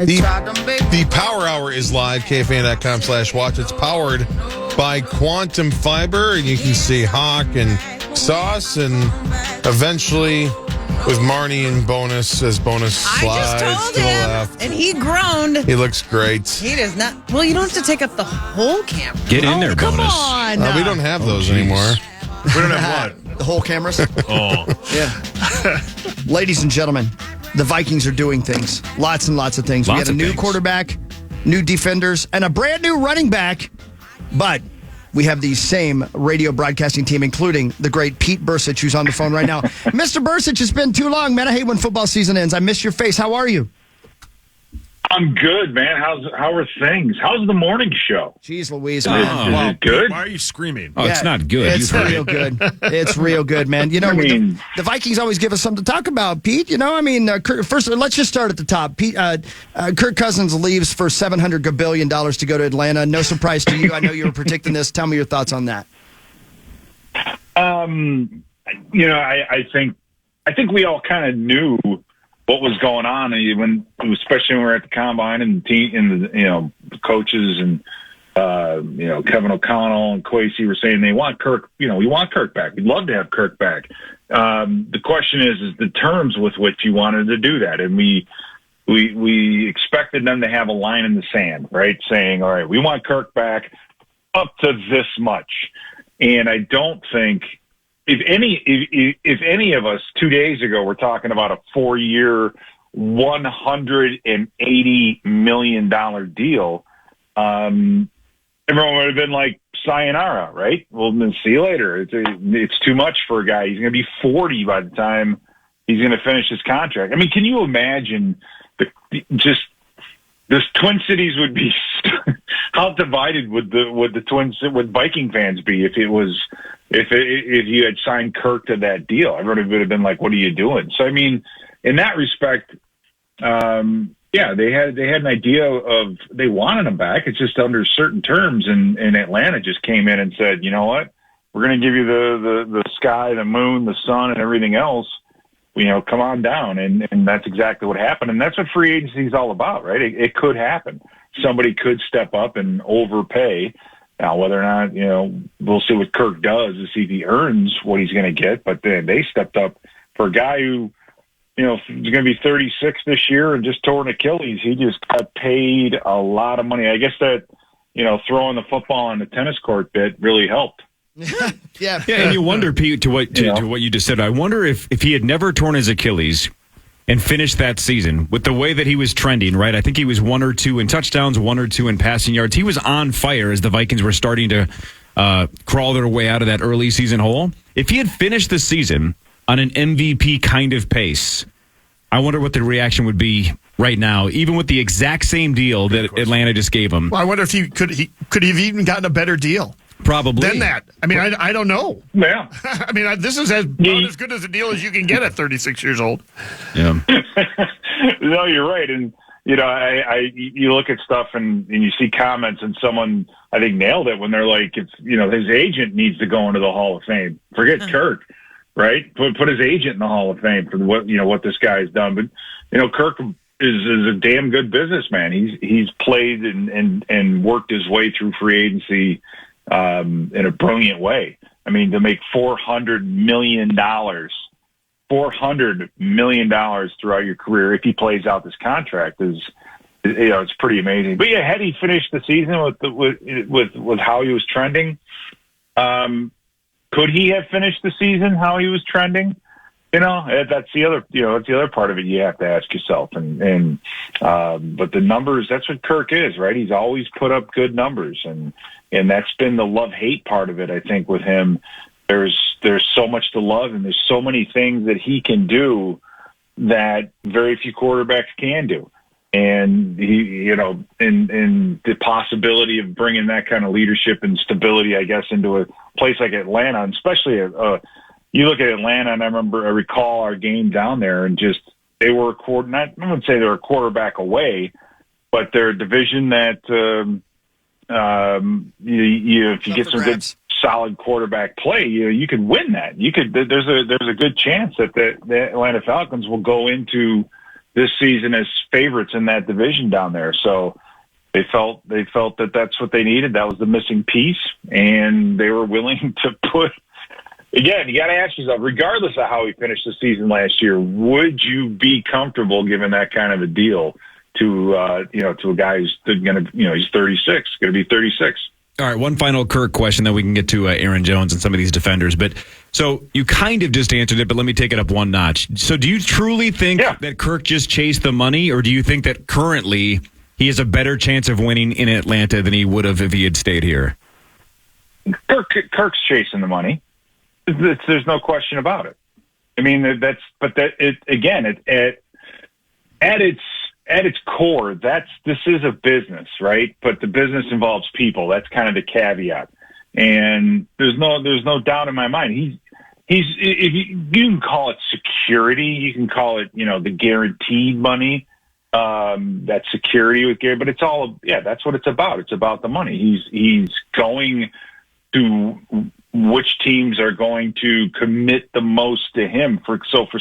The Power Hour is live, KFAN.com/watch. It's powered by Quantum Fiber, and you can see Hawk and Sauce, and eventually with Marnie and Bonus as Bonus slides I just told to the him, left. and he groaned. He looks great. He does not. Well, you don't have to take up the whole camera. Get in there, come Bonus. on. We don't have those anymore. We don't have what? The whole cameras? Oh. Yeah. Ladies and gentlemen, the Vikings are doing things. Lots and lots of things. We Lots had a of new things. quarterback, new defenders, and a brand new running back. But we have the same radio broadcasting team, including the great Pete Bercich, who's on the phone right now. Mr. Bercich, it's been too long, man. I hate when football season ends. I miss your face. How are you? I'm good, man. How are things? How's the morning show? Jeez Louise, Is man. it good? Why are you screaming? Oh, it's not good. It's real good. It's real good, man. You know, the Vikings always give us something to talk about, Pete. You know, I mean, first, let's just start at the top. Pete, Kirk Cousins leaves for $700 billion to go to Atlanta. No surprise to you. I know you were predicting this. Tell me your thoughts on that. You know, I think we all kind of knew what was going on, and especially when we were at the combine and the team, and the coaches and Kevin O'Connell and Kwesi were saying they want Kirk. We want Kirk back. We'd love to have Kirk back. The question is the terms with which you wanted to do that, and we expected them to have a line in the sand, right? Saying, all right, we want Kirk back up to this much, and I don't think. If any of us 2 days ago were talking about a 4-year, $180 million deal, everyone would have been like, sayonara, right? Well, then see you later. It's too much for a guy. He's going to be 40 by the time he's going to finish his contract. I mean, can you imagine this Twin Cities would be how divided would Viking fans be if you had signed Kirk to that deal? Everybody would have been like, "What are you doing?" So I mean, in that respect, they had an idea of they wanted him back. It's just under certain terms, and Atlanta just came in and said, "You know what? We're going to give you the sky, the moon, the sun, and everything else. Come on down." And that's exactly what happened. And that's what free agency is all about, right? It could happen. Somebody could step up and overpay. Now, whether or not, we'll see what Kirk does to see if he earns what he's going to get. But they stepped up for a guy who, is going to be 36 this year and just tore an Achilles. He just got paid a lot of money. I guess that, throwing the football on the tennis court bit really helped. Yeah, and you wonder, Pete, to what you just said. I wonder if he had never torn his Achilles and finished that season with the way that he was trending, right? I think he was 1 or 2 in touchdowns, 1 or 2 in passing yards. He was on fire as the Vikings were starting to crawl their way out of that early season hole. If he had finished the season on an MVP kind of pace, I wonder what the reaction would be right now, even with the exact same deal that Atlanta just gave him. Well, I wonder if he could have even gotten a better deal. Probably. Than that. I mean, I don't know. Yeah. I mean, this is about as good as a deal as you can get at 36 years old. Yeah. No, you're right. And, you look at stuff and you see comments, and someone, I think, nailed it when they're like, his agent needs to go into the Hall of Fame. Forget Kirk, right? Put his agent in the Hall of Fame for what this guy's done. But, Kirk is a damn good businessman. He's played and worked his way through free agency in a brilliant way. I mean, to make $400 million throughout your career, if he plays out this contract, is it's pretty amazing. But yeah, had he finished the season with how he was trending, could he have finished the season how he was trending? That's the other part of it you have to ask yourself. But the numbers, that's what Kirk is, right? He's always put up good numbers, and that's been the love-hate part of it, I think, with him. There's so much to love, and there's so many things that he can do that very few quarterbacks can do. And he, in the possibility of bringing that kind of leadership and stability, I guess, into a place like Atlanta, and especially you look at Atlanta, and I recall our game down there, and just they were I wouldn't say they were a quarterback away, but they're a division that if you get some good solid quarterback play, you could win that. There's a good chance that the Atlanta Falcons will go into this season as favorites in that division down there. So they felt that that's what they needed. That was the missing piece, and they were willing to put. Again, you got to ask yourself, regardless of how he finished the season last year, would you be comfortable giving that kind of a deal to a guy who's going to, he's 36, going to be 36. All right, one final Kirk question, then we can get to Aaron Jones and some of these defenders. But so you kind of just answered it, but let me take it up one notch. So do you truly think that Kirk just chased the money, or do you think that currently he has a better chance of winning in Atlanta than he would have if he had stayed here? Kirk's chasing the money. There's no question about it. I mean, at its core, this is a business, right? But the business involves people. That's kind of the caveat. And there's no doubt in my mind. You can call it security. You can call it, the guaranteed money, that security with Gary. But it's all, that's what it's about. It's about the money. He's going to which teams are going to commit the most to him. For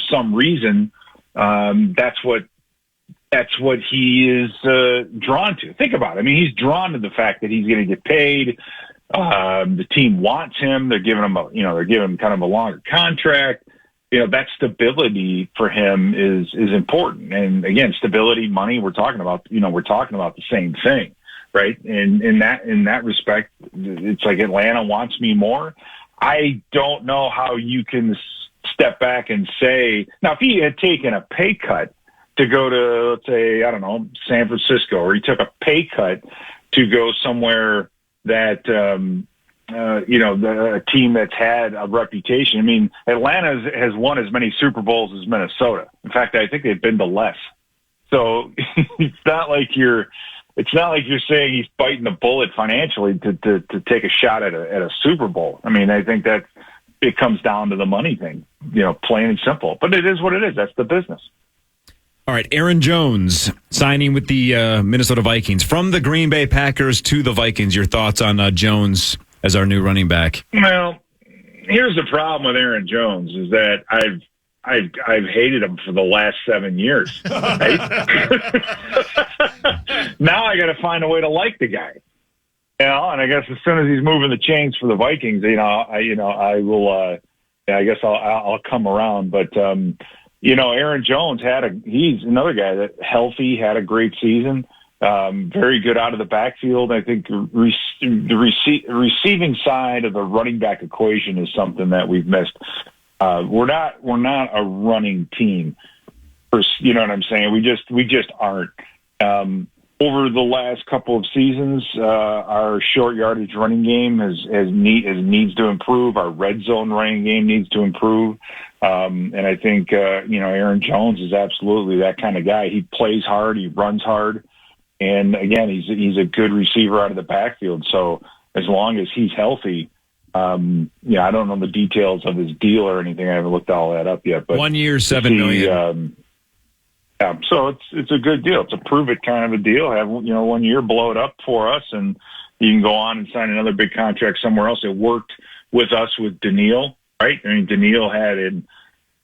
some reason, that's what he is drawn to. Think about it. I mean, he's drawn to the fact that he's going to get paid. The team wants him. They're giving him kind of a longer contract. That stability for him is important. And again, stability, money. We're talking about the same thing. Right. And in that respect, it's like Atlanta wants me more. I don't know how you can step back and say, now, if he had taken a pay cut to go to, let's say, I don't know, San Francisco, or he took a pay cut to go somewhere that, a team that's had a reputation. I mean, Atlanta has won as many Super Bowls as Minnesota. In fact, I think they've been to less. So it's not like you're saying he's biting the bullet financially to take a shot at a Super Bowl. I mean, I think that it comes down to the money thing, plain and simple. But it is what it is. That's the business. All right, Aaron Jones signing with the Minnesota Vikings. From the Green Bay Packers to the Vikings, your thoughts on Jones as our new running back? Well, here's the problem with Aaron Jones is that I've hated him for the last 7 years. Right? Now I got to find a way to like the guy. And I guess as soon as he's moving the chains for the Vikings, I will. I guess I'll come around. But Aaron Jones he's another guy that healthy, had a great season. Very good out of the backfield. I think the receiving side of the running back equation is something that we've missed. We're not a running team. You know what I'm saying? We just aren't. Over the last couple of seasons, our short yardage running game needs to improve. Our red zone running game needs to improve. And I think Aaron Jones is absolutely that kind of guy. He plays hard. He runs hard. And again, he's a good receiver out of the backfield. So as long as he's healthy. I don't know the details of his deal or anything. I haven't looked all that up yet. But 1 year, $7 million. So it's a good deal. It's a prove it kind of a deal. Have 1 year, blow it up for us, and you can go on and sign another big contract somewhere else. It worked with us with Daniil, right? I mean, Daniil had an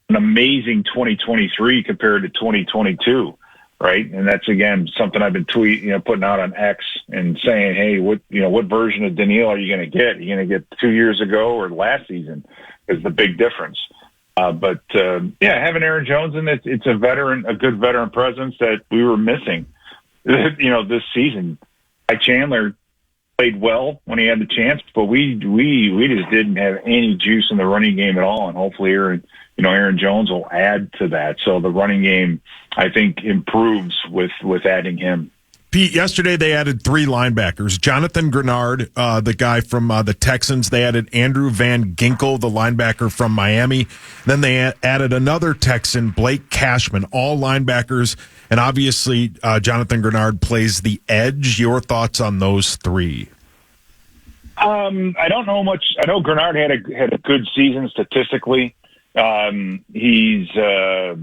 amazing 2023 compared to 2022. Right. And that's, again, something I've been putting out on X and saying, hey, what version of Daniil are you going to get? Are you going to get 2 years ago or last season is the big difference. But having Aaron Jones in it, it's a good veteran presence that we were missing, this season. Chandler played well when he had the chance, but we just didn't have any juice in the running game at all. And hopefully Aaron Jones will add to that. So the running game, I think, improves with adding him. Pete, yesterday they added 3 linebackers. Jonathan Grenard, the guy from the Texans. They added Andrew Van Ginkel, the linebacker from Miami. Then they added another Texan, Blake Cashman, all linebackers. And obviously, Jonathan Grenard plays the edge. Your thoughts on those 3? I don't know much. I know Grenard had a good season statistically. He's, I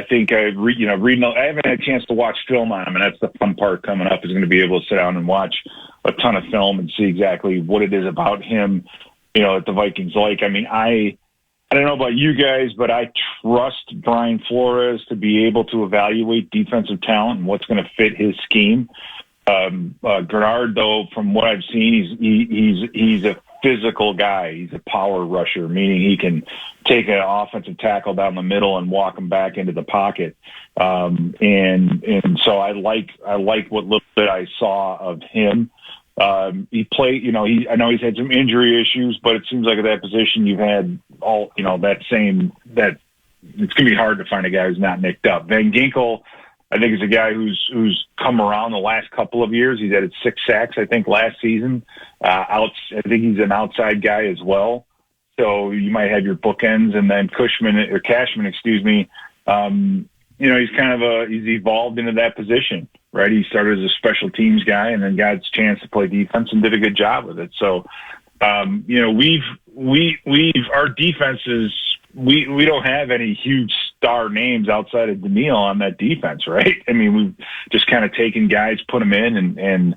think reading, I haven't had a chance to watch film on him, and that's the fun part coming up is going to be able to sit down and watch a ton of film and see exactly what it is about him, at the Vikings like. I mean, I don't know about you guys, but I trust Brian Flores to be able to evaluate defensive talent and what's going to fit his scheme. Grenard, though, from what I've seen, he's a physical guy. He's a power rusher, meaning he can take an offensive tackle down the middle and walk him back into the pocket. And so I like what little bit I saw of him. He played, I know he's had some injury issues, but it seems like at that position you've had all, that it's going to be hard to find a guy who's not nicked up. Van Ginkel, I think, is a guy who's come around the last couple of years. He's had 6 sacks, I think, last season. I think he's an outside guy as well. So you might have your bookends, and then Cashman, he's evolved into that position, right? He started as a special teams guy and then got his chance to play defense and did a good job with it. So, our defenses, we don't have any huge star names outside of Daniil on that defense, right? I mean, we've just kind of taken guys, put them in, and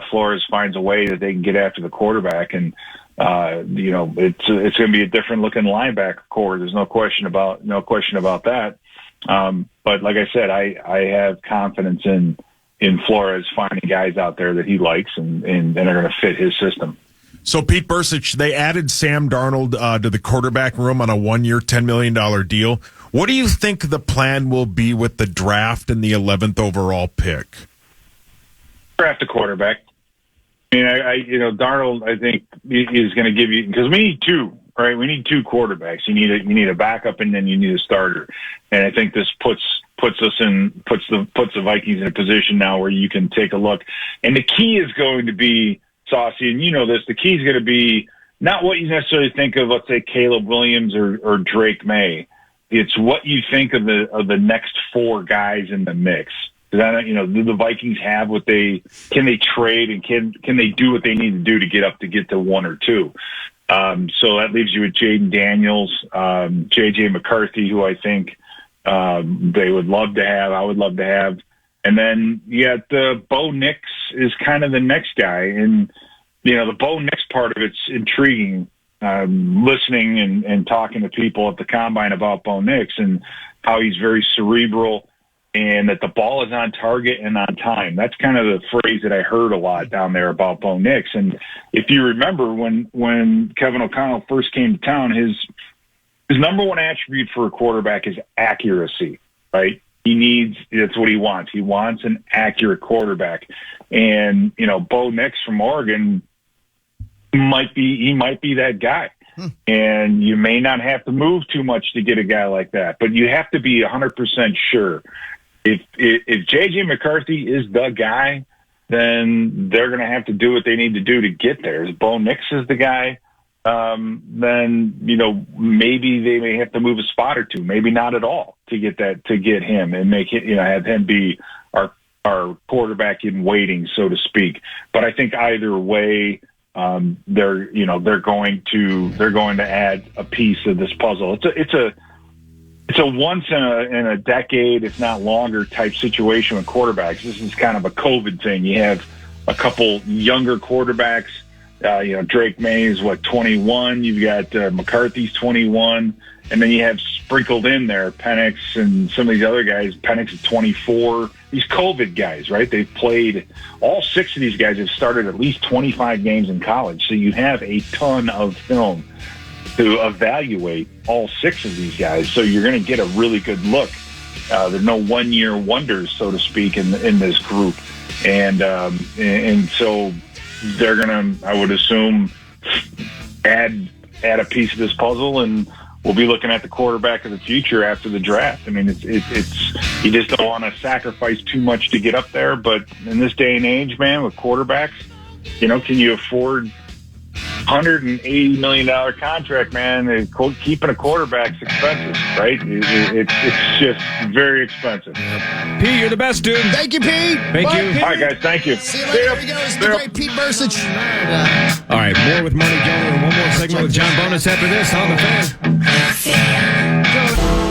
Flores finds a way that they can get after the quarterback. And, it's going to be a different looking linebacker core. There's no question about that. But like I said, I have confidence in Flores finding guys out there that he likes and are going to fit his system. So, Pete Bercich, they added Sam Darnold to the quarterback room on a 1-year, $10 million deal. What do you think the plan will be with the draft and the 11th overall pick? Draft a quarterback. I mean, Darnold, I think, is going to give you, because we need 2. Right, we need 2 quarterbacks. You need a backup, and then you need a starter. And I think this puts the Vikings in a position now where you can take a look. And the key is going to be, Saucy, and you know this. The key is going to be not what you necessarily think of, let's say, Caleb Williams or Drake May. It's what you think of the next 4 guys in the mix. Do the Vikings have what can they trade, and can they do what they need to do to get to 1 or 2? So that leaves you with Jaden Daniels, J.J. McCarthy, who I think they would love to have. I would love to have. And then Bo Nix is kind of the next guy. And, the Bo Nix part of it's intriguing, listening and talking to people at the Combine about Bo Nix and how he's very cerebral and that the ball is on target and on time. That's kind of the phrase that I heard a lot down there about Bo Nix. And if you remember when Kevin O'Connell first came to town, his number one attribute for a quarterback is accuracy, right? That's what he wants. He wants an accurate quarterback. And, Bo Nix from Oregon might be that guy. And you may not have to move too much to get a guy like that, but you have to be 100% sure. If J.J. McCarthy is the guy, then they're going to have to do what they need to do to get there. If Bo Nix is the guy, then maybe they may have to move a spot or 2, maybe not at all to get him and make it have him be our quarterback in waiting, so to speak. But I think either way, they're going to add a piece of this puzzle. It's a once in a decade, if not longer, type situation with quarterbacks. This is kind of a COVID thing. You have a couple younger quarterbacks. Drake May is 21. You've got McCarthy's 21, and then you have sprinkled in there Penix and some of these other guys. Penix is 24. These COVID guys, right? They've played. All 6 of these guys have started at least 25 games in college, so you have a ton of film to evaluate all 6 of these guys. So you're going to get a really good look. There's no 1-year wonders, so to speak, in this group, and so they're going to, I would assume, add a piece of this puzzle, and we'll be looking at the quarterback of the future after the draft. I mean, it's you just don't want to sacrifice too much to get up there, but in this day and age, man, with quarterbacks, can you afford $180 million contract, man? Keeping a quarterback's expensive, right? It's just very expensive. Pete, you're the best, dude. Thank you, Pete. Thank you. All right, guys. Thank you. See you later. Here we go. It's the great Pete Bercich. All right, more with Marty Gellner and one more segment with John Bonus after this on the Fan.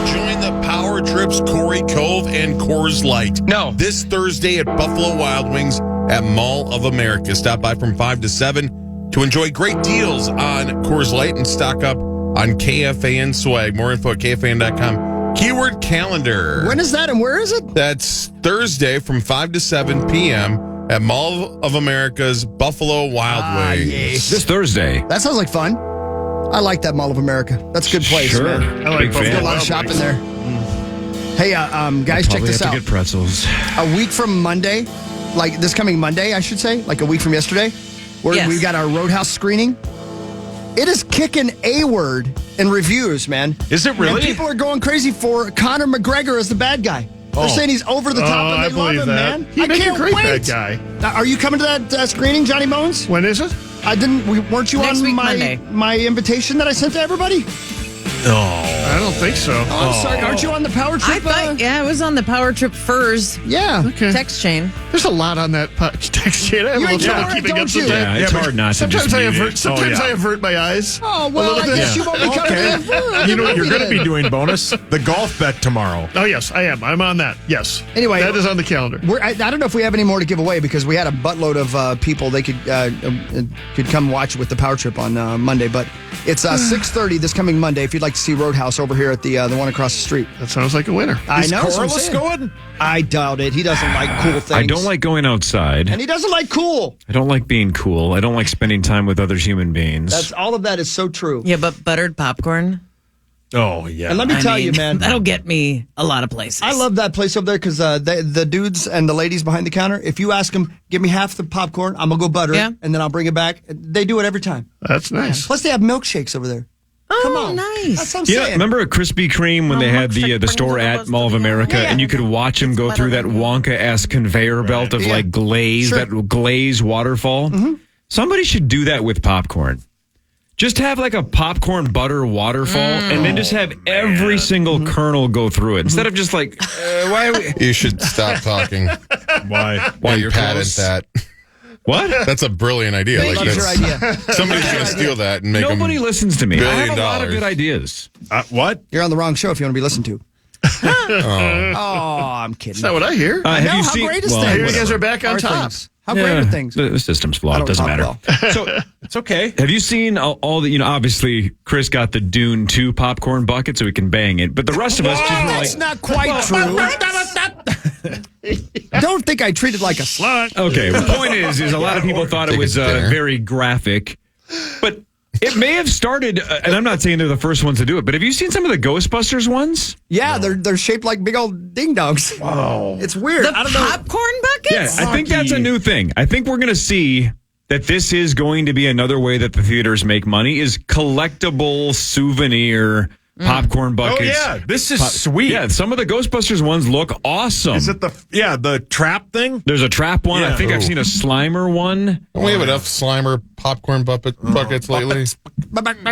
Join the Power Trips Corey Cove and Coors Light. No. This Thursday at Buffalo Wild Wings at Mall of America. Stop by from 5 to 7 to enjoy great deals on Coors Light and stock up on KFAN swag. More info at KFAN.com. Keyword calendar. When is that and where is it? That's Thursday from 5 to 7 p.m. at Mall of America's Buffalo Wild Wings. Yay. This Thursday. That sounds like fun. I like that Mall of America. That's a good place, Sure. man. I like There's a lot of shopping there. Hey, guys, check Probably this have out. to get pretzels. A week from Monday, like this coming Monday, I should say, like a week from yesterday, where Yes. we got our Roadhouse screening. It is kicking A-word in reviews, man. Is it really? And people are going crazy for Conor McGregor as the bad guy. They're saying he's over the top and I they love believe him, that. man. He'd I make a can't great wait. bad guy. Now, are you coming to that screening, Johnny Bones? When is it? Weren't you Next on week, Monday. my invitation that I sent to everybody? I don't think so. Oh, I'm sorry. Aren't you on the power I trip? thought, I was on the Power Trip Furs Yeah. Okay. text chain. There's a lot on that text chain. I have a You little trouble ignore it, keeping don't up you? sometimes. Yeah, it's hard not to Sometimes just I mute avert. it. Sometimes I avert my eyes. Oh, well, I guess you won't be coming Okay. in. You know what you're going to be doing, Bonus? The golf bet tomorrow. Oh yes, I am. I'm on that. Yes. Anyway, that is on the calendar. I don't know if we have any more to give away because we had a buttload of people they could come watch with the Power Trip on Monday. But it's 6:30 this coming Monday. If you'd like to see Roadhouse over here at the one across the street. That sounds like a winner. I Is know. that's what I'm Corliss saying. going? I doubt it. He doesn't like cool things. I don't like going outside. and he doesn't like cool. I don't like being cool. I don't like spending time with other human beings. That's all of that is so true. Yeah, but buttered popcorn. Oh, yeah. And let me tell you, man. That'll get me a lot of places. I love that place over there because the dudes and the ladies behind the counter, if you ask them, give me half the popcorn, I'm going to go butter Yeah. it, and then I'll bring it back. They do it every time. That's nice. Plus, they have milkshakes over there. Oh, Come on. nice. That's what I'm Yeah, saying. remember at Krispy Kreme when they had the store at Mall of America, and you could watch them go through that Wonka-esque conveyor belt of like glaze, Sure. that glaze waterfall? Somebody should do that with popcorn. Just have like a popcorn butter waterfall, and then just have every single kernel go through it instead of just like, why? Are we... You should stop talking. Why? Why and you're patent close. that. What? That's a brilliant idea. Love your idea. Somebody's going to steal that and make Nobody them listens to me. I $1 have a billion. lot of good ideas. What? You're on the wrong show if you want to be listened to. Oh, I'm kidding. Is that what I hear? Have know, you how seen? great is well, that? Here you guys whatever. are back on Are top. things. How great are things? The system's I flawed. don't Doesn't talk matter. well. So It's okay. have you seen all the, obviously Chris got the Dune 2 popcorn bucket so he can bang it, but the rest of us just were That's like, not quite true. Don't think I treated like a slut. okay, the point is a lot of people thought it Take was it to dinner. very graphic, but it may have started, and I'm not saying they're the first ones to do it, but have you seen some of the Ghostbusters ones? Yeah, they're shaped like big old ding dongs. Wow. It's weird. The I don't know. popcorn buckets? Yeah, I think that's a new thing. I think we're going to see that this is going to be another way that the theaters make money is collectible souvenir popcorn buckets. Oh, yeah. This is sweet. Yeah, some of the Ghostbusters ones look awesome. Is it the trap thing? There's a trap one. Yeah. I think I've seen a Slimer one. Don't we have enough Slimer popcorn buckets lately?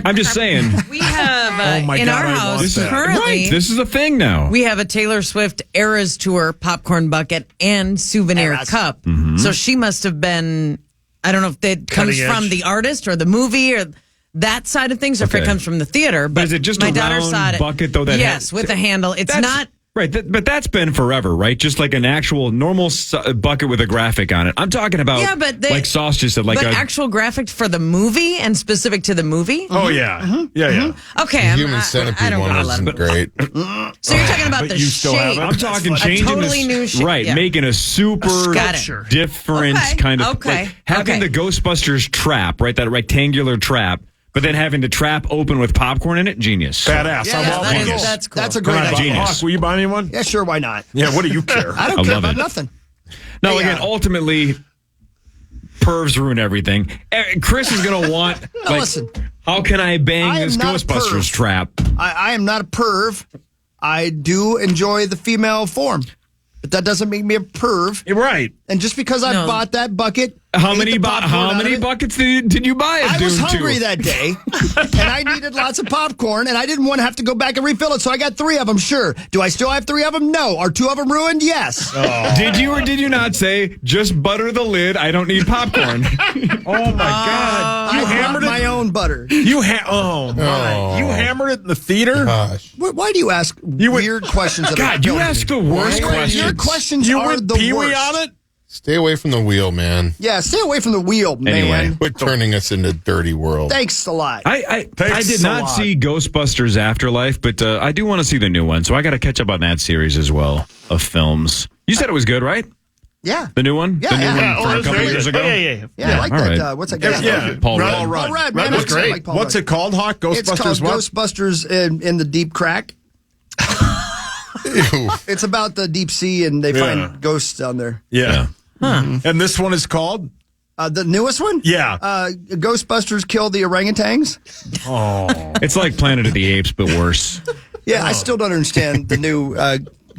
I'm just saying. We have Oh my in God, our I want house that. currently. Right, this is a thing now. We have a Taylor Swift Eras Tour popcorn bucket and souvenir Eras. cup. Mm-hmm. So she must have been, I don't know if it comes Cutting from edge. the artist or the movie or that side of things, or if Okay. it comes from the theater. But is it just my a daughter round saw it. bucket, though, that yes, has- with a handle. It's That's- not. Right, but that's been forever, right? Just like an actual normal bucket with a graphic on it. I'm talking about, Yeah, but they, like Sauce just said, like but a actual graphic for the movie and specific to the movie. Oh, yeah. Yeah. Okay, Human Centipede one wasn't great. So you're talking about But the you still have shape. it? I'm talking A changing totally this, new shape. right? Yeah. Making a super Got it. different Okay, kind of okay, like having okay. the Ghostbusters trap, right? That rectangular trap, but then having the trap open with popcorn in it. Genius. Badass. Yeah, I'm all that is- for it. that's cool. That's a Come great on, idea. Genius. Hawk, will you buy me one? Yeah, sure. Why not? Yeah, what do you care? I don't I care love about it. nothing. Now Hey, again, ultimately, pervs ruin everything. Chris is gonna want like, listen. how can I bang I am this not a Ghostbusters perv. trap? I am not a perv. I do enjoy the female form, but that doesn't make me a perv. Right. And just because I No. bought that bucket, How ate many the popcorn how out of many it, buckets did you buy at I was Dune 2? hungry that day, and I needed lots of popcorn, and I didn't want to have to go back and refill it, so I got 3 of them, sure. Do I still have 3 of them? No. Are 2 of them ruined? Yes. Did you or did you not say just butter the lid? I don't need popcorn. Oh, my God. You I hammered brought my it? own butter. Oh, my. Oh. You hammered it in the theater? Gosh. Why do you ask weird questions? That God, you ask the worst Your questions. questions You are went the Pee-wee worst. on it? Stay away from the wheel, man. Yeah, stay away from the wheel, man. Anyway. Quit turning us into dirty world. Thanks a lot. I Thanks did a not lot. see Ghostbusters Afterlife, but I do want to see the new one, so I got to catch up on that series as well of films. You said it was good, right? Yeah. The new one? Yeah, the new yeah. one from a couple very years good. ago? Oh, yeah. Yeah, I like all that. right. What's that guy? Yeah. Paul Rudd. Paul Rudd. Rudd Man, was I great. like Paul What's Rudd. it called, Hawk? It's called Ghostbusters what? Ghostbusters in the Deep Crack. Ew. It's about the deep sea, and they find ghosts down there. Yeah. And this one is called? The newest one? Yeah. Ghostbusters Kill the Orangutans. It's like Planet of the Apes, but worse. Yeah, I still don't understand the new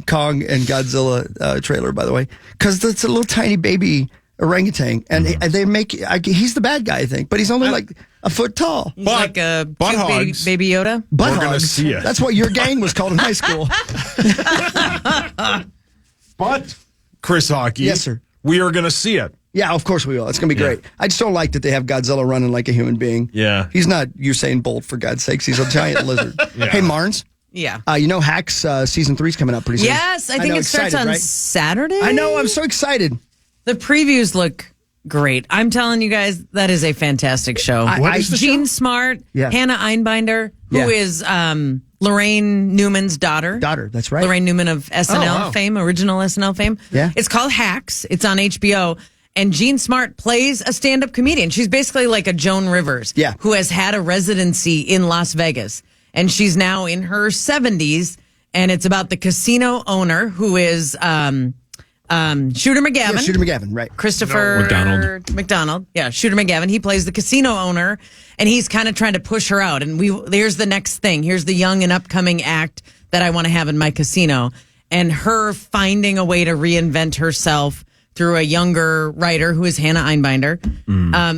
Kong and Godzilla trailer, by the way, because it's a little tiny baby orangutan, and they make he's the bad guy, I think, but he's only like a foot tall. He's like a cute hogs. baby Yoda. Butt We're gonna hogs. see it. That's what your gang was called in high school. But, Chris Hockey. Yes, sir. We are going to see it. Yeah, of course we will. It's going to be great. I just don't like that they have Godzilla running like a human being. Yeah. He's not Usain Bolt, for God's sakes. He's a giant lizard. Hey, Marnes, Yeah. Hacks season 3 is coming up pretty soon. Yes, I think know, it starts excited, on right? Saturday. I know. I'm so excited. The previews look great. I'm telling you guys, that is a fantastic show. What is the Gene show? Smart, Yeah. Hannah Einbinder, who Yeah. is Lorraine Newman's daughter. That's right. Lorraine Newman of SNL fame, original SNL fame. Yeah. It's called Hacks. It's on HBO. And Gene Smart plays a stand-up comedian. She's basically like a Joan Rivers, Yeah. who has had a residency in Las Vegas. And she's now in her 70s. And it's about the casino owner, who is Shooter McGavin. Yeah, Shooter McGavin, right. Christopher McDonald. Yeah, Shooter McGavin. He plays the casino owner, and he's kind of trying to push her out. And here's the next thing. Here's the young and upcoming act that I want to have in my casino. And her finding a way to reinvent herself through a younger writer who is Hannah Einbinder.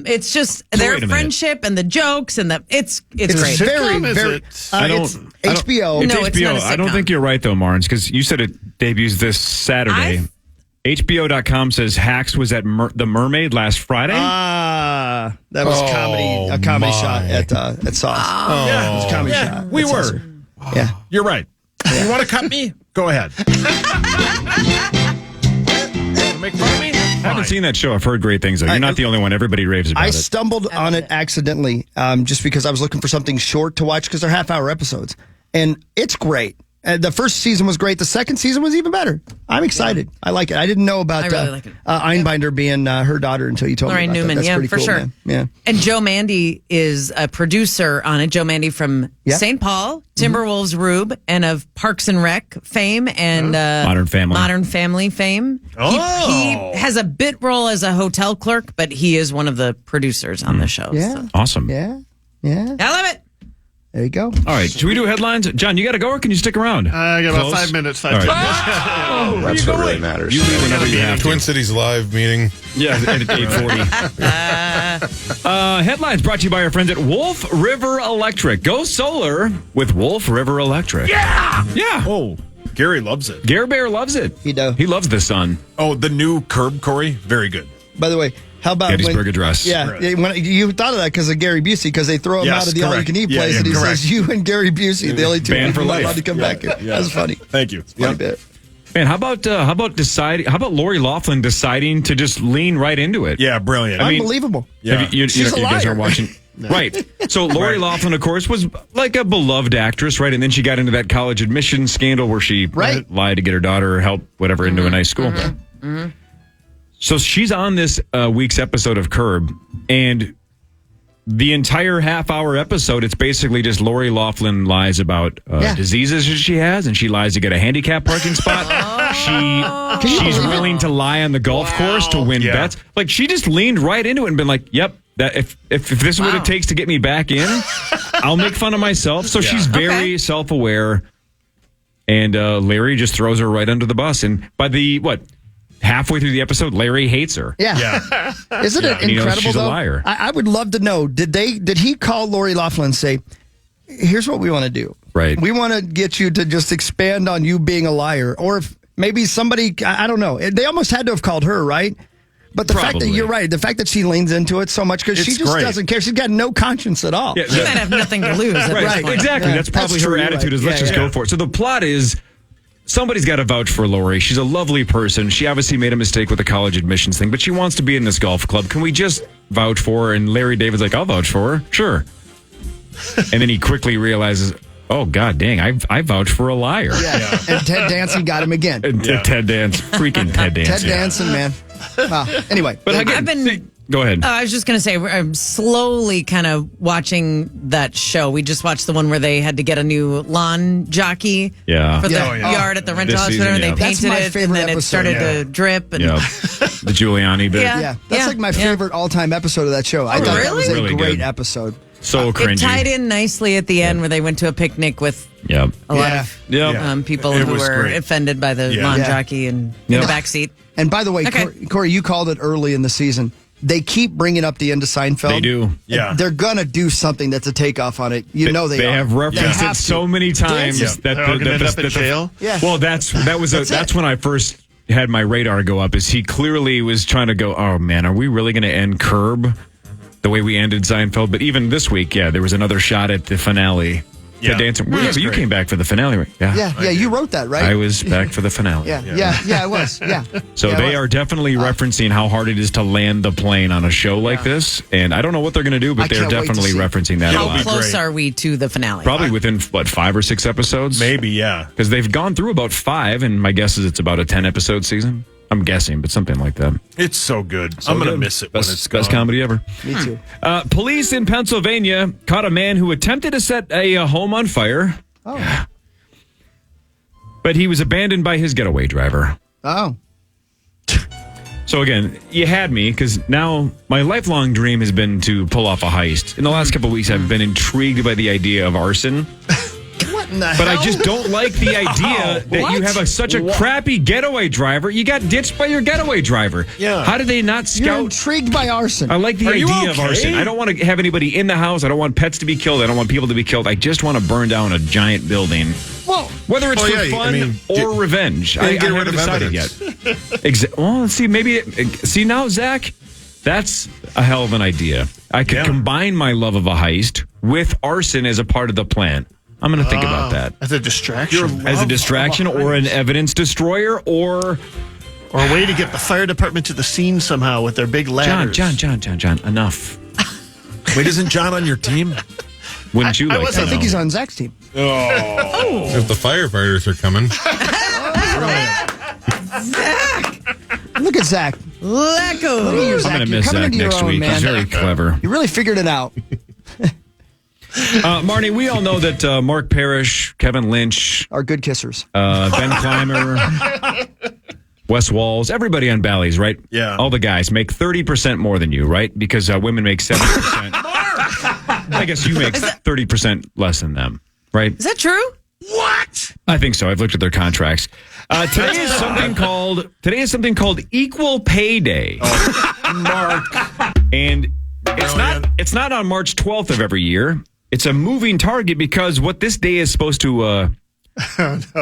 It's just their wait a minute. friendship and the jokes and it's great. Very, Sitcom, is very. it? It's I HBO. It's No, it's HBO. not a I don't sitcom. think you're right, though, Marnes, because you said it debuts this Saturday. HBO.com says Hacks was at The Mermaid last Friday. That was a comedy my. shot at Sauce. Yeah, it was a comedy shot. We at were. Sauce. Yeah. You're right. You want to cut me? Go ahead. Make fun of me? I haven't seen that show. I've heard great things, though. You're not the only one. Everybody raves about I it. stumbled on it accidentally just because I was looking for something short to watch because they're half-hour episodes. And it's great. The first season was great. The second season was even better. I'm excited. I like it. I didn't know about I really like it. Einbinder being her daughter until you told Lorraine me about Newman, that. That's yeah, pretty for cool, sure. man. Yeah. And Joe Mandy is a producer on it. Joe Mandy from Yeah. St. Paul, Timberwolves Rube, and of Parks and Rec fame and Modern Family fame. Oh. He has a bit role as a hotel clerk, but he is one of the producers on the show. Yeah. So. Awesome. Yeah. Yeah. I love it. There you go. All right. Should we do headlines? John, you got to go, or can you stick around? I got about Close? 5 minutes. All right. That's what really matters. You leave whenever you have to. Twin Cities Live meeting. Yeah, at 8:40. Headlines brought to you by our friends at Wolf River Electric. Go solar with Wolf River Electric. Yeah! Yeah. Oh, Gary loves it. Gare Bear loves it. He does. He loves the sun. Oh, the new curb, Corey? Very good. By the way, how about Gettysburg Address. Yeah, Right. when you thought of that because of Gary Busey, because they throw him Yes, out of the correct. all-you-can-eat Yeah, place, yeah, and he correct. says, "You and Gary Busey, the only two Banned for people life. allowed to come back here." Yeah. That's funny. Thank you. Funny bit. Man, how about Lori Loughlin deciding to just lean right into it? Yeah, brilliant. I mean, Unbelievable. Yeah. Have you She's a guys liar. aren't watching. Right. So Lori Loughlin, of course, was like a beloved actress, right? And then she got into that college admissions scandal where she Right. lied to get her daughter or help whatever into a nice school. So she's on this week's episode of Curb, and the entire half-hour episode, it's basically just Lori Loughlin lies about diseases she has, and she lies to get a handicap parking spot. She's willing to lie on the golf course to win bets. Like, she just leaned right into it and been like, "Yep, that if this is what it takes to get me back in, I'll make fun of myself." So she's very self-aware, and Larry just throws her right under the bus. And by halfway through the episode, Larry hates her. Yeah. Isn't it And he knows incredible, she's a though? liar. I would love to know, did he call Lori Loughlin and say, "Here's what we want to do. Right. We want to get you to just expand on you being a liar." Or if maybe somebody, I don't know. They almost had to have called her, right? But the fact that Probably. you're right, the fact that she leans into it so much because she It's just great. doesn't care. She's got no conscience at all. Yeah, She might have nothing to lose. At this Right, point. exactly. Yeah. That's probably That's her true, you're attitude right. is let's Yeah, just yeah. go for it. So the plot is somebody's got to vouch for Lori. She's a lovely person. She obviously made a mistake with the college admissions thing, but she wants to be in this golf club. Can we just vouch for her? And Larry David's like, I'll vouch for her. Sure. And then he quickly realizes, oh, God dang, I vouched for a liar. Yeah. And Ted Danson got him again. And Ted Danson. Freaking Ted Danson. Ted Danson, man. Anyway. But I've go ahead. I was just going to say, I'm slowly kind of watching that show. We just watched the one where they had to get a new lawn jockey for the yard at the rental house. Season, They painted it, and then it started to drip. And the Giuliani bit. Yeah. That's like my favorite all-time episode of that show. I thought that was a really great good episode. So cringy. It tied in nicely at the end where they went to a picnic with a lot of people who were offended by the lawn jockey and in the backseat. And by the way, Corey, you called it early in the season. They keep bringing up the end of Seinfeld. They do. Yeah. They're going to do something that's a takeoff on it. They have referenced it so many times that they're going to end up in jail. Yeah. Well, that's when I first had my radar go up. Is he clearly was trying to go, oh man, are we really going to end Curb the way we ended Seinfeld? But even this week, there was another shot at the finale. Yeah. You came back for the finale, right? Yeah, you wrote that, right? I was back for the finale. I was. Yeah. So they are definitely referencing how hard it is to land the plane on a show like this. And I don't know what they're going to do, but they're definitely referencing that a lot. How close are we to the finale? Probably within, 5 or 6 episodes? Maybe, yeah. Because they've gone through about 5, and my guess is it's about a 10-episode season. I'm guessing, but something like that. It's so good. I'm going to miss it when it's gone. Best comedy ever. Me too. Police in Pennsylvania caught a man who attempted to set a home on fire. Oh. But he was abandoned by his getaway driver. Oh. So again, you had me, because now my lifelong dream has been to pull off a heist. In the last couple of weeks, I've been intrigued by the idea of arson. But I just don't like the idea that you have such a crappy getaway driver. You got ditched by your getaway driver. Yeah. How did they not scout? You're intrigued by arson. I like the idea of arson. I don't want to have anybody in the house. I don't want pets to be killed. I don't want people to be killed. I just want to burn down a giant building. Well, whether it's for fun or revenge, I haven't decided yet. Well, see now, Zach, that's a hell of an idea. I could combine my love of a heist with arson as a part of the plan. I'm going to think about that. As a distraction. As a distraction or an evidence destroyer or a way to get the fire department to the scene somehow with their big ladders. John, enough. Wait, isn't John on your team? Wouldn't you like to I think he's on Zach's team. Oh. If the firefighters are coming. Zach! Look at Zach. Lecco. I'm going to miss Zach next week. He's very clever. You really figured it out. Marnie, we all know that Mark Parrish, Kevin Lynch are good kissers. Ben Clymer, Wes Walls, everybody on Bally's, right? Yeah. All the guys make 30% more than you, right? Because women make 70%. I guess you make 30% less than them, right? Is that true? What? I think so. I've looked at their contracts. Today is something called Equal Pay Day. Mark. And it's not on March 12th of every year. It's a moving target because what this day is supposed to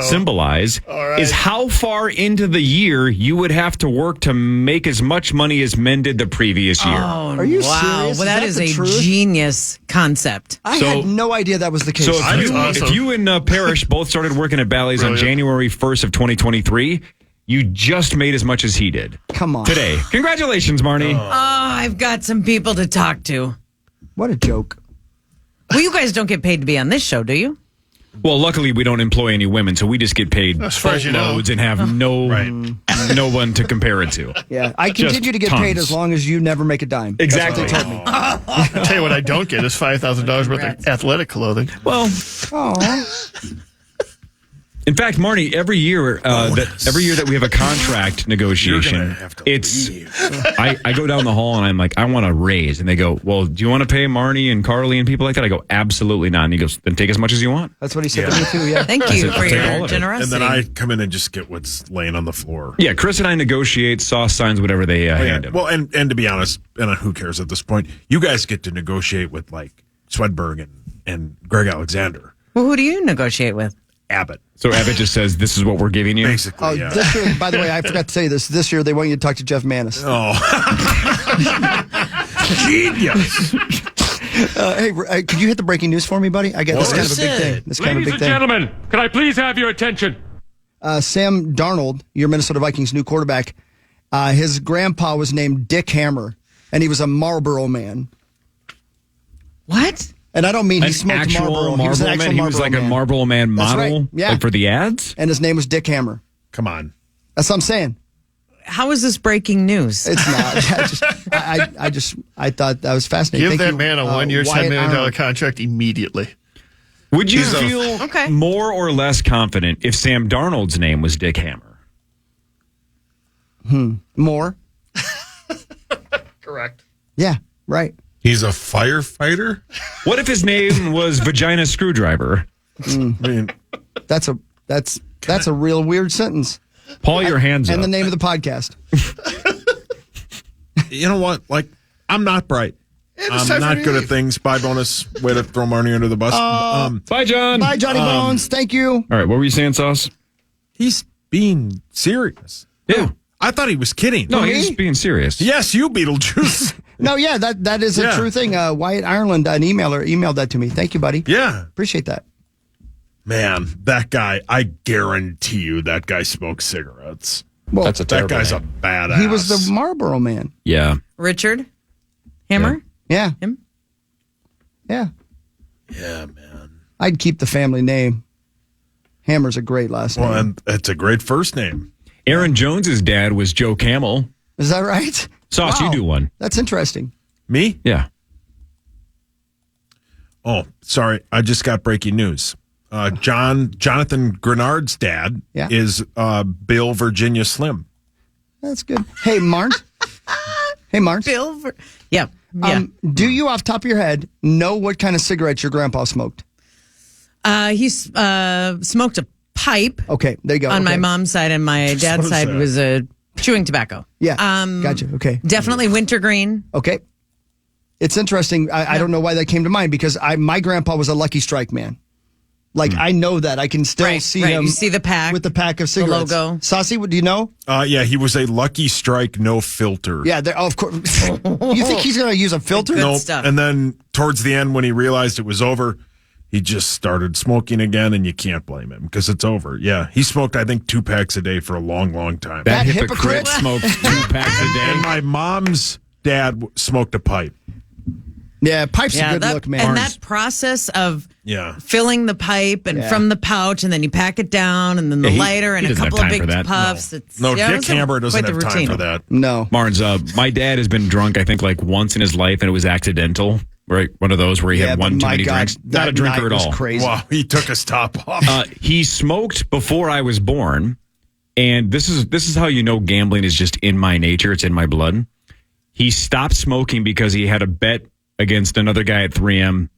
symbolize is how far into the year you would have to work to make as much money as men did the previous year. Oh, are you wow. serious? Well, that is a genius concept. I had no idea that was the case. So if you and Parrish both started working at Bally's on January 1st of 2023, you just made as much as he did. Come on. Today. Congratulations, Marnie. Oh, I've got some people to talk to. What a joke. Well, you guys don't get paid to be on this show, do you? Well, luckily we don't employ any women, so we just get paid as far as you know, and have no one to compare it to. Yeah, I continue to get paid as long as you never make a dime. Exactly. That's what they told me. I'll tell you what I don't get is $5,000 worth of athletic clothing. Well, in fact, Marnie, every year that we have a contract negotiation, I go down the hall and I'm like, I want a raise, and they go, well, do you want to pay Marnie and Carly and people like that? I go, absolutely not. And he goes, then take as much as you want. That's what he said to me too. Yeah. Thank you for your generosity. And then I come in and just get what's laying on the floor. Yeah, Chris and I negotiate, sauce signs, whatever they hand him. Well, and to be honest, and who cares at this point? You guys get to negotiate with like Swedberg and Greg Alexander. Well, who do you negotiate with? Abbott. So Abbott just says, this is what we're giving you? Basically, yeah. This year, by the way, I forgot to say this. This year, they want you to talk to Jeff Manis. Oh. Genius. Hey, could you hit the breaking news for me, buddy? I got this kind of a big thing. This kind of a big thing. Ladies and gentlemen, can I please have your attention? Sam Darnold, your Minnesota Vikings new quarterback, his grandpa was named Dick Hammer, and he was a Marlboro man. What? And I don't mean he smoked Marlboro. He was an actual man. He was like a Marlboro man model, right. Yeah. like for the ads. And his name was Dick Hammer. Come on. That's what I'm saying. How is this breaking news? It's not. I thought that was fascinating. Give Thank that you, man a 1 year, $10 Wyatt million Ireland. contract immediately. Would you feel Okay. more or less confident if Sam Darnold's name was Dick Hammer? More. Correct. Yeah, right. He's a firefighter? What if his name was Vagina Screwdriver? I mean, That's a real weird sentence. Paul, your hands And up. the name of the podcast. you know what? Like, I'm not bright. I'm not good at things. Bye, bonus. Way to throw Marnie under the bus. Bye, John. Bye, Johnny Bones. Thank you. All right, what were you saying, Sauce? He's being serious. Yeah. I thought he was kidding. No, he's being serious. Yes, you, Beetlejuice. No, yeah, that is a true thing. Wyatt Ireland, an emailer, emailed that to me. Thank you, buddy. Yeah. Appreciate that. Man, that guy, I guarantee you that guy smokes cigarettes. Well, That's a That terrible guy's name. a badass. he was the Marlboro man. Yeah. Richard Hammer? Yeah. Him? Yeah. Yeah, man. I'd keep the family name. Hammer's a great last name. Well, and it's a great first name. Aaron Jones's dad was Joe Camel. Is that right? Sauce, you do one. That's interesting. Me? Yeah. Oh, sorry. I just got breaking news. Jonathan Grenard's dad Yeah. is Bill Virginia Slim. That's good. Hey, Marnt. Hey, Marnt. Yeah. Yeah. Do you, off the top of your head, know what kind of cigarettes your grandpa smoked? He smoked a pipe Okay, there you go. on Okay. my mom's side, and my dad's is side that? was a chewing tobacco. Yeah. Gotcha. Okay. Definitely wintergreen. Okay. It's interesting. I don't know why that came to mind because my grandpa was a Lucky Strike man. Like, I know that. I can still see him. You see the pack. with the pack of cigarettes. logo. Saucy, do you know? Yeah, he was a Lucky Strike, no filter. Yeah, of course. You think he's going to use a filter? Good Nope. stuff. And then towards the end, when he realized it was over, he just started smoking again, and you can't blame him because it's over. Yeah, he smoked, I think, 2 packs a day for a long, long time. That hypocrite. smoked 2 packs a And day. my mom's dad smoked a pipe. Yeah, pipe's a good look, man. And that process of Yeah. filling the pipe and from the pouch, and then you pack it down, and then the Yeah, lighter, and he a doesn't couple have of time big for that. puffs. It's, No, yeah, Dick it's a- Hammer doesn't quite have the time routine. for that. No. Marnes, my dad has been drunk, I think, like once in his life, and it was accidental. Right? One of those where he had but one too my many God, drinks. that Not a drinker night at was all. crazy. Wow, he took his top off. He smoked before I was born, and this is how you know gambling is just in my nature. It's in my blood. He stopped smoking because he had a bet against another guy at 3M,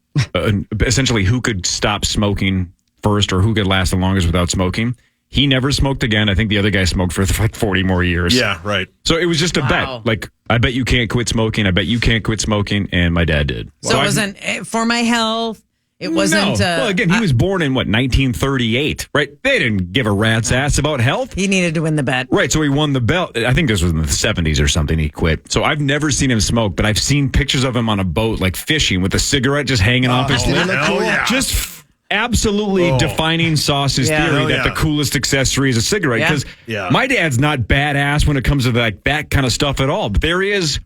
essentially who could stop smoking first or who could last the longest without smoking. He never smoked again. I think the other guy smoked for like 40 more years. Yeah, right. So it was just a bet. Like, I bet you can't quit smoking. I bet you can't quit smoking. And my dad did. So it wasn't for my health. It wasn't. No. Well, again, he was born in 1938, right? They didn't give a rat's ass about health. He needed to win the bet. Right, so he won the belt. I think this was in the 70s or something. He quit. So I've never seen him smoke, but I've seen pictures of him on a boat, like fishing, with a cigarette just hanging off his lip. cool? Yeah. Just absolutely defining Sauce's theory that the coolest accessory is a cigarette. Because my dad's not badass when it comes to like that kind of stuff at all. But there he is.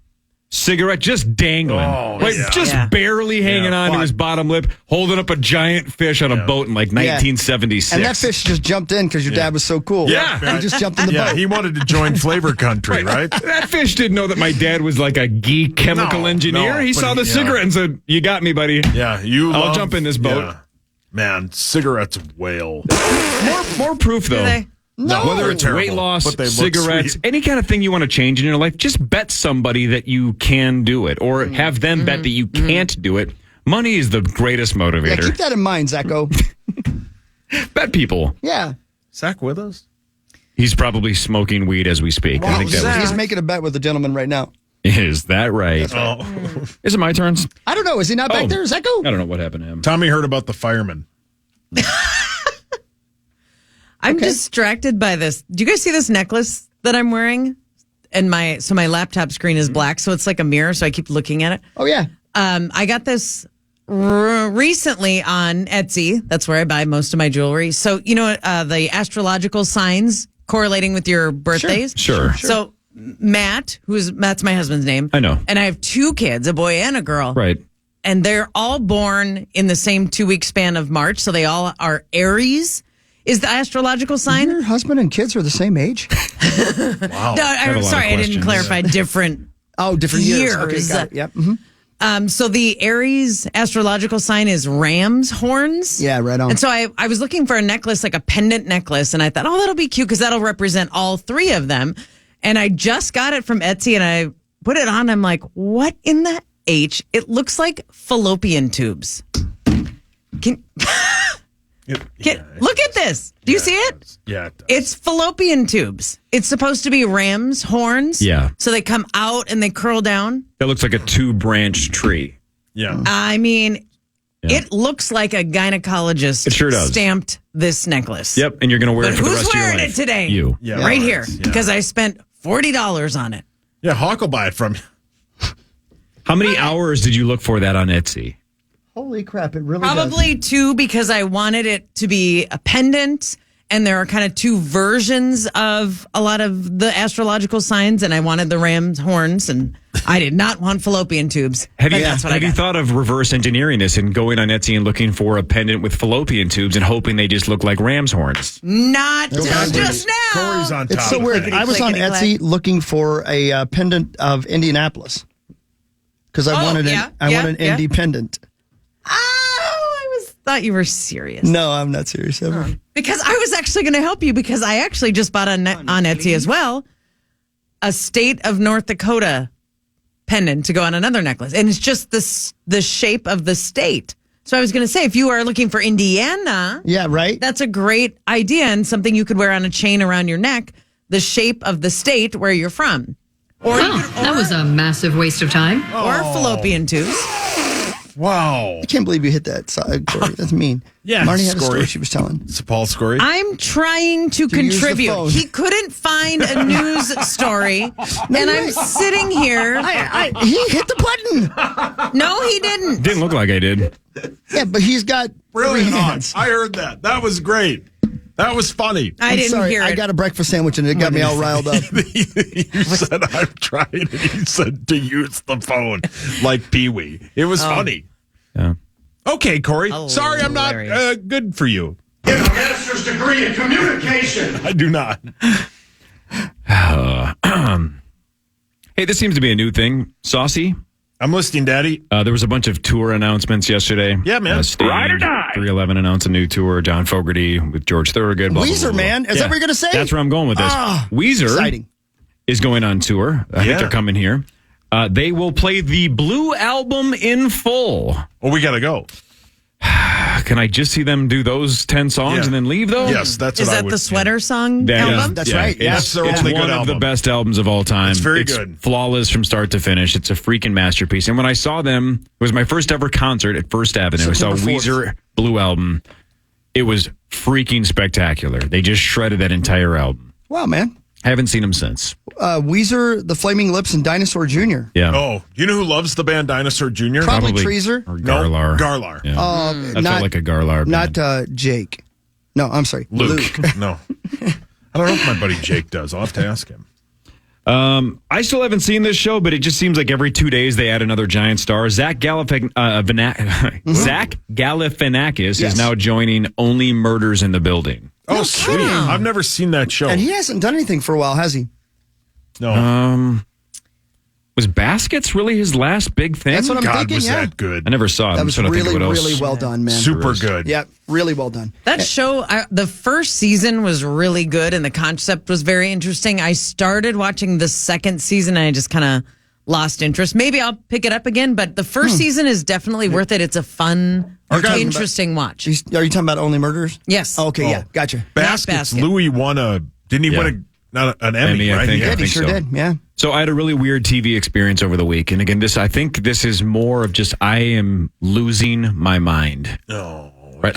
Cigarette just dangling, just barely hanging on to his bottom lip, holding up a giant fish on a boat in like 1976. And that fish just jumped in because your dad was so cool. Yeah. He just jumped in the boat. He wanted to join Flavor Country, right? That fish didn't know that my dad was like a geek chemical engineer. He but saw the cigarette and said, "You got me, buddy." Yeah, I'll jump in this boat. Yeah. Man, cigarettes whale. More proof though. they? No. Whether it's Terrible, weight loss, but they look cigarettes, sweet. any kind of thing you want to change in your life, just bet somebody that you can do it, or have them bet that you can't do it. Money is the greatest Yeah, motivator. keep that in mind, Zacho. Bet people. Yeah. Zach with us? He's probably smoking weed as we speak. I think that He's making a bet with a gentleman right now. is that right. Oh. Is it my turns? I don't know. Is he not back there, I Zacho? don't know what happened to him. Tommy heard about the fireman. I'm distracted by this. Do you guys see this necklace that I'm wearing? And my laptop screen is black, so it's like a mirror. So I keep looking at it. Oh, yeah. I got this recently on Etsy, that's where I buy most of my jewelry. So, the astrological signs correlating with your birthdays? Sure. So, Matt, that's my husband's name. I know. And I have 2 kids, a boy and a girl. Right. And they're all born in the same 2-week span of March. So they all are Aries. Is the astrological sign? Your husband and kids are the same age? Wow. No, I'm sorry, I didn't clarify. Different. Different years. Okay, got it. Yep. Mm-hmm. So the Aries astrological sign is ram's horns. Yeah, right on. And so I was looking for a necklace, like a pendant necklace, and I thought, that'll be cute because that'll represent all 3 of them. And I just got it from Etsy, and I put it on. I'm like, what in the H? It looks like fallopian tubes. Look at this. Do you see it? Yeah, it does. It's fallopian tubes. It's supposed to be ram's horns. Yeah. So they come out and they curl down. That looks like a 2-branch tree. Yeah. I mean, it looks like a gynecologist It sure does. stamped this necklace. Yep, and you're going to wear But it for the who's rest of your wearing life. it today? You. Yeah, right right. here. Yeah. Because I spent $40 on it. Yeah, Hawk will buy it from you. How many hours did you look for that on Etsy? Holy crap, it really Probably 2 because I wanted it to be a pendant. And there are kind of 2 versions of a lot of the astrological signs. And I wanted the ram's horns. And I did not want fallopian tubes. Have you, That's what I have you got. thought of reverse engineering this and going on Etsy and looking for a pendant with fallopian tubes and hoping they just look like ram's horns? Not just now. Corey's on top. It's so weird. I was on Etsy looking for a pendant of Indianapolis because I wanted an independent. I thought you were serious. No, I'm not serious ever. Because I was actually going to help you because I actually just bought on Etsy as well a state of North Dakota pendant to go on another necklace. And it's just the shape of the state. So I was going to say, if you are looking for Indiana, Yeah, right? that's a great idea and something you could wear on a chain around your neck, the shape of the state where you're from. Or, That was a massive waste of time. or fallopian tubes. Wow. I can't believe you hit that, Corey. That's mean. Yeah, Marnie had a story Scory. she was telling. It's Paul Scory. I'm trying to use the contribute. phone. He couldn't find a news story, and I'm sitting here. He hit the button. No, he didn't. Didn't look like I did. Yeah, but he's got Brilliant. 3 hands. I heard that. That was great. That was funny. I didn't Sorry, hear it. I got a breakfast sandwich and it got me all riled up. You said, I'm trying, and he said to use the phone like Pee Wee. It was funny. Yeah. Okay, Corey. Sorry, I'm not Hilarious. good for you. Get a master's degree in communication. I do not. Hey, this seems to be a new thing. Saucy. I'm listening, Daddy. There was a bunch of tour announcements yesterday. Yeah, man. Sting, Ride or die. 311 announced a new tour. John Fogerty with George Thorogood. Blah, blah, Weezer, blah, blah. man. Is that what you're going to say? That's where I'm going with this. Weezer Exciting. is going on tour. I think they're coming here. They will play the Blue Album in full. Well, we got to go. Can I just see them do those 10 songs Yeah. and then leave, though? Yes, that's Is what I that would the sweater song That is- album? That's right. Yeah. That's their It's only one good of album. the best albums of all time. It's very good. Flawless from start to finish. It's a freaking masterpiece. And when I saw them, it was my first ever concert at First Avenue. I saw September 4th. Weezer Blue Album. It was freaking spectacular. They just shredded that entire album. Wow, man. I haven't seen them since. Weezer, The Flaming Lips, and Dinosaur Jr. Yeah. Oh, you know who loves the band Dinosaur Jr.? Probably Treaser. Or No, Garlar. Garlar. Yeah. that not- felt like a Garlar band. Not Jake. No, I'm sorry. Luke. No. I don't know if my buddy Jake does. I'll have to ask him. I still haven't seen this show, but it just seems like every 2 days they add another giant star. Zach Galifianakis Yes. is now joining Only Murders in the Building. Oh, sweet. I've never seen that show. And he hasn't done anything for a while, has he? No. Was Baskets really his last big thing? That's what I'm God, thinking, was yeah. that good. I never saw it. That I'm was trying to think really, of what else. really well done, man. Super good. Yeah, really well done. That show, the first season was really good and the concept was very interesting. I started watching the second season and I just kind of lost interest. Maybe I'll pick it up again, but the first season is definitely worth it. It's a fun, interesting watch. Are you talking about Only Murders? Yes. Oh, okay, yeah, gotcha. Baskets. Basket. Louis won didn't he win an Emmy, I right? think. Yeah, I he think sure so. did. Yeah. So I had a really weird TV experience over the week. And again, I think this is more of just I am losing my mind. No. Right?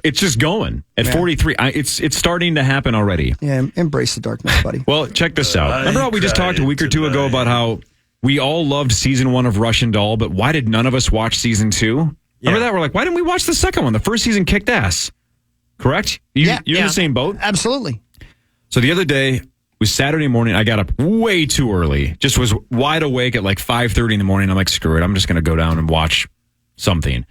It's just going. At 43, it's starting to happen already. Yeah, embrace the darkness, buddy. Well, check this out. Remember how we just talked a week or two ago about how we all loved season 1 of Russian Doll, but why did none of us watch season 2? Remember that? We're like, why didn't we watch the second one? The first season kicked ass. Correct? You're in the same boat? Absolutely. So the other day was Saturday morning. I got up way too early. Just was wide awake at like 5:30 in the morning. I'm like, screw it. I'm just going to go down and watch something.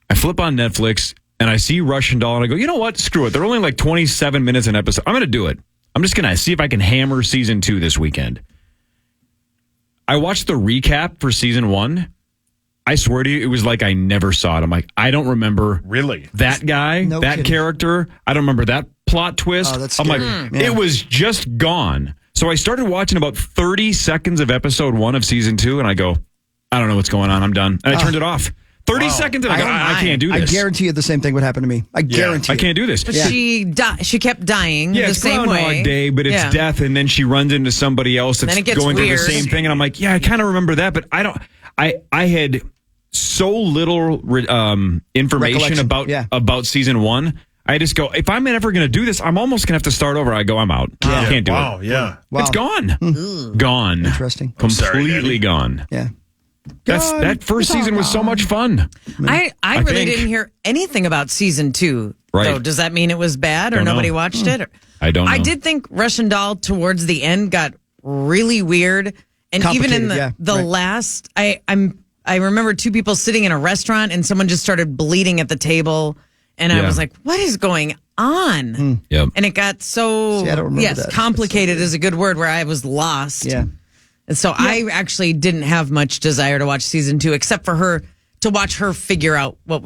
I flip on Netflix and I see Russian Doll and I go, you know what? Screw it. They're only like 27 minutes an episode. I'm going to do it. I'm just going to see if I can hammer season 2 this weekend. I watched the recap for season 1. I swear to you, it was like I never saw it. I'm like, I don't remember that guy, that character. I don't remember that plot twist. Oh, that's I'm like, scary. it was just gone. So I started watching about 30 seconds of episode 1 of season 2, and I go, I don't know what's going on. I'm done. And I turned it off. 30 seconds, and I go, I can't do this. I guarantee you the same thing would happen to me. I guarantee I can't do this. But she kept dying the it's same Groundhog way. Day, but it's death, and then she runs into somebody else that's Then it gets going through the weird. same thing, and I'm like, I kind of remember that, but I don't. I had so little information about season 1. I just go, if I'm ever going to do this, I'm almost going to have to start over. I go, I'm out. I can't do it. Yeah. Wow. It's gone. Gone. Interesting. Completely gone. Yeah. That first season was so much fun. I really think. didn't hear anything about season 2. Right. So does that mean it was bad or Don't nobody know. watched it? Or? I don't know. I did think Russian Doll towards the end got really weird. And even in the last, I remember 2 people sitting in a restaurant and someone just started bleeding at the table. And I was like, what is going on? Yep. And it got so, See, I don't remember that. complicated is a good word, where I was lost. Yeah. And so I actually didn't have much desire to watch season 2, except for her to watch her figure out what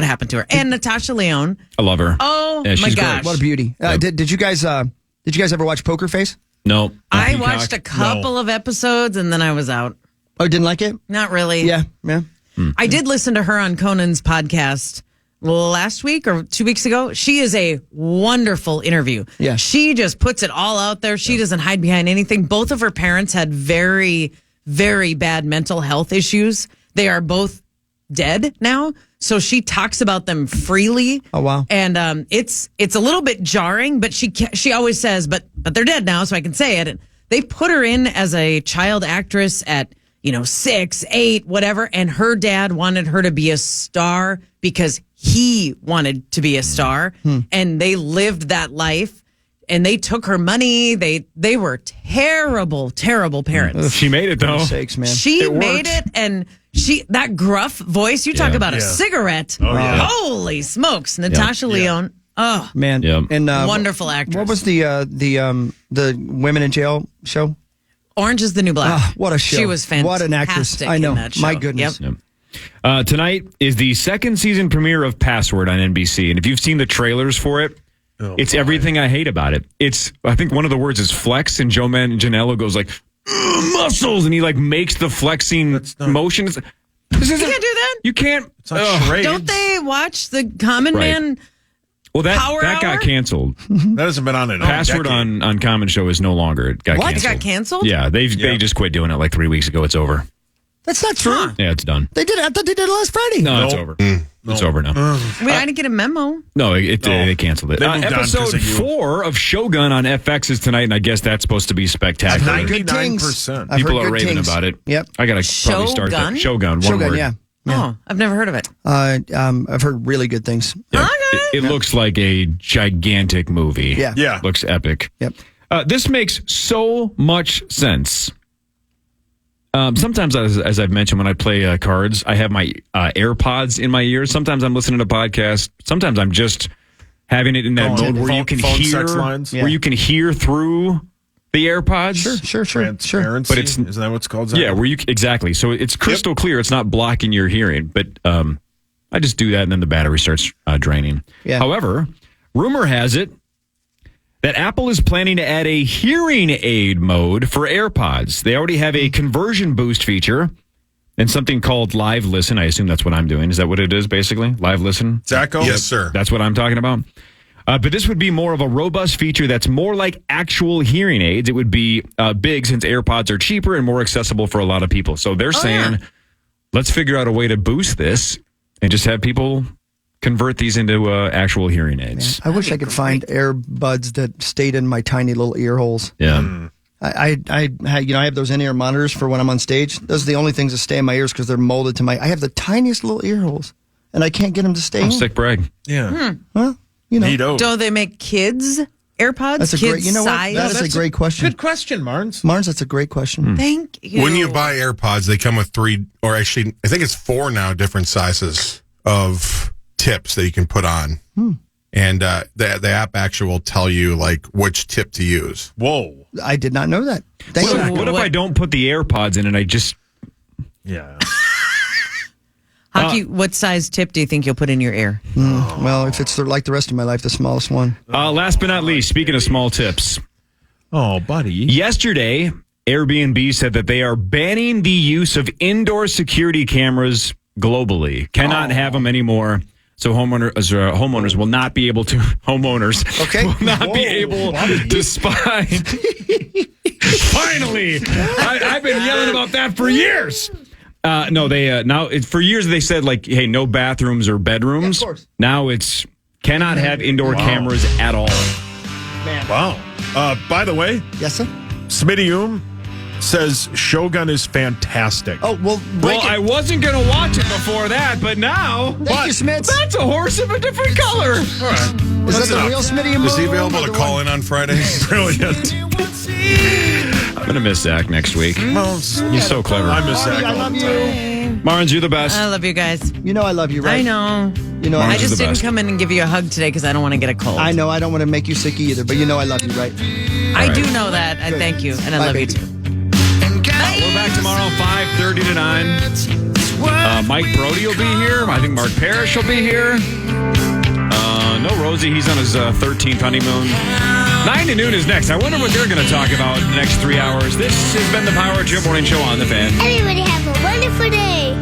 happened to her. And Natasha Lyonne. I love her. Oh Yeah, my she's gosh. great. What a beauty. Did you guys ever watch Poker Face? No. I watched a couple of episodes and then I was out. Oh, didn't like it? Not really. Yeah. I did listen to her on Conan's podcast last week or 2 weeks ago. She is a wonderful interview. Yeah. She just puts it all out there. She doesn't hide behind anything. Both of her parents had very, very bad mental health issues. They are both dead now. So she talks about them freely. Oh, wow. And it's a little bit jarring, but she always says, but they're dead now, so I can say it. And they put her in as a child actress at 6, 8, whatever. And her dad wanted her to be a star because he wanted to be a star. And they lived that life. And they took her money. They were terrible, terrible parents. She made it, though. For sakes, man. She made it, and that gruff voice. You talk about a cigarette. Oh, yeah. Holy smokes, Natasha Lyonne. Oh Man. Yeah. And wonderful actress. What was the women in jail show? Orange is the New Black. Ah, what a show. She was fantastic. What an actress. I know. In that show. My goodness. Yep. Tonight is the second season premiere of Password on NBC. And if you've seen the trailers for it, it's everything I hate about it. I think one of the words is flex, and Joe Manganiello goes like, muscles, and he like makes the flexing motion. You can't do that. You can't. It's not charade. Don't they watch the Common Man? Well, that Power got Hour? canceled. That hasn't been on in a Password decade. on Common Show is no longer. It got What? canceled. It got canceled? Yeah, they just quit doing it like 3 weeks ago. It's over. That's not true. Yeah, it's done. They did it. I thought they did it last Friday. No, it's over. It's over now. Wait, I didn't get a memo. No, they canceled it. They moved on 'cause Episode of you. 4 of Shogun on FX is tonight, and I guess that's supposed to be spectacular. I've heard good things. 99%. I've People heard are good raving things. about it. Yep. I gotta probably start Shogun? that. Shogun, one Shogun, word. yeah. Oh, I've never heard of it. I've heard really good things. Yeah. Okay. It looks like a gigantic movie. Yeah. Yeah. Looks epic. Yep. This makes so much sense. Sometimes, as I've mentioned, when I play cards, I have my AirPods in my ears. Sometimes I'm listening to podcasts. Sometimes I'm just having it in that mode where you can phone hear, sex lines. where you can hear through the AirPods. Sure. Transparency. But it's- Isn't that what it's called? Yeah, exactly. So it's crystal clear. It's not blocking your hearing. But I just do that, and then the battery starts draining. Yeah. However, rumor has it that Apple is planning to add a hearing aid mode for AirPods. They already have a conversion boost feature and something called Live Listen. I assume that's what I'm doing. Is that what it is, basically? Live Listen? Zacho? Yes, sir. That's what I'm talking about. But this would be more of a robust feature that's more like actual hearing aids. It would be big since AirPods are cheaper and more accessible for a lot of people. So they're saying, let's figure out a way to boost this and just have people convert these into actual hearing aids. I wish I could find earbuds that stayed in my tiny little ear holes. Yeah. I have those in-ear monitors for when I'm on stage. Those are the only things that stay in my ears because they're molded to I have the tiniest little ear holes. and I can't get them to stay in. Sick brag. Yeah. Well, you know. Neato. Do they make kids AirPods? That's a kids great. You know size? what? That is a great question. Good question, Marnes. Marnes, that's a great question. Thank you. When you buy AirPods, they come with 3, or actually, I think it's 4 now, different sizes of tips that you can put on. And the app actually will tell you like which tip to use. Whoa. I did not know that. Thank you. What if I don't put the AirPods in and I just... Yeah. Hockey, what size tip do you think you'll put in your ear? Well, if it's like the rest of my life, the smallest one. Last but not least, speaking of small tips. Oh, buddy. Yesterday, Airbnb said that they are banning the use of indoor security cameras globally. Cannot have them anymore. So homeowners will not be able to will not be able to spy. Finally, I've been yelling about that for years. No, they for years they said like, hey, no bathrooms or bedrooms. Yeah, of course. Now it's cannot have indoor cameras at all. Man. Wow. By the way, Yes, sir. Smitty says Shogun is fantastic. Oh, well, break I wasn't going to watch it before that, but now Thank you, Smits. that's a horse of a different color. Is that the real Smitty? Is he available to call in on Fridays? Brilliant. I'm going to miss Zach next week. He's so clever. I miss Zach I all love the you. time. Marnes, you're the best. I love you guys. You know I love you, right? I know. You know I Marge is just the didn't best. come in and give you a hug today because I don't want to get a cold. I know I don't want to make you sick either, but you know I love you, right? I do know that. I thank you, and I Bye, love baby. you too. We're back tomorrow, 5:30 to 9. Mike Brody will be here. I think Mark Parrish will be here. No Rosie. He's on his 13th honeymoon. 9 to noon is next. I wonder what they're going to talk about in the next 3 hours. This has been the Power Trip Morning Show on the Fan. Everybody have a wonderful day.